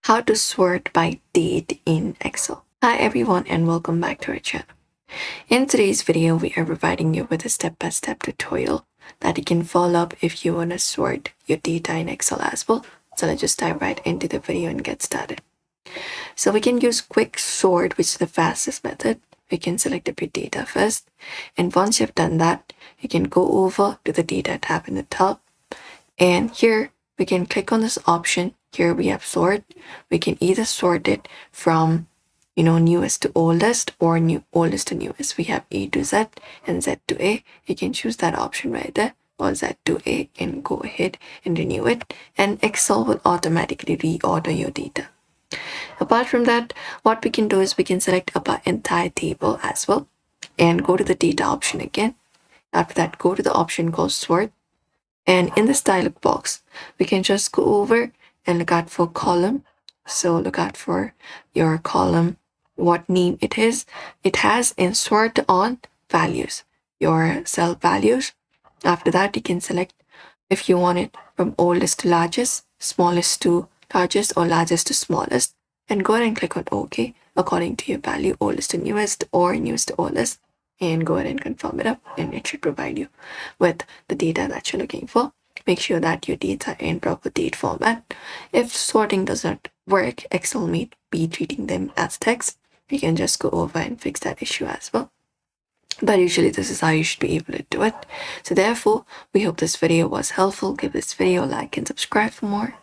how to sort by date in Excel. Hi everyone and welcome back to our channel. In today's video, we are providing you with a step-by-step tutorial that you can follow up if you want to sort your data in Excel as well. So let's just dive right into the video and get started. So we can use quick sort, which is the fastest method. We can select up your data first, and once you've done that, you can go over to the data tab in the top, and here we can click on this option. Here we have sort. We can either sort it from newest to oldest or oldest to newest. We have A to Z and Z to A. You can choose that option right there, or Z to A, and go ahead and renew it, and Excel will automatically reorder your data. Apart from that, what we can do is we can select up our entire table as well and go to the data option again. After that, go to the option called sort, and in this dialog box we can just go over and look out for column. So look out for your column, what name it is. It has, and sort on values, your cell values. After that, you can select if you want it from oldest to largest, smallest to largest, or largest to smallest, and go ahead and click on OK according to your value, oldest to newest or newest to oldest, and go ahead and confirm it up, and it should provide you with the data that you're looking for. Make sure that your data are in proper date format. If sorting does not work, Excel may be treating them as text. You can just go over and fix that issue as well. But usually this is how you should be able to do it. So therefore, we hope this video was helpful. Give this video a like and subscribe for more.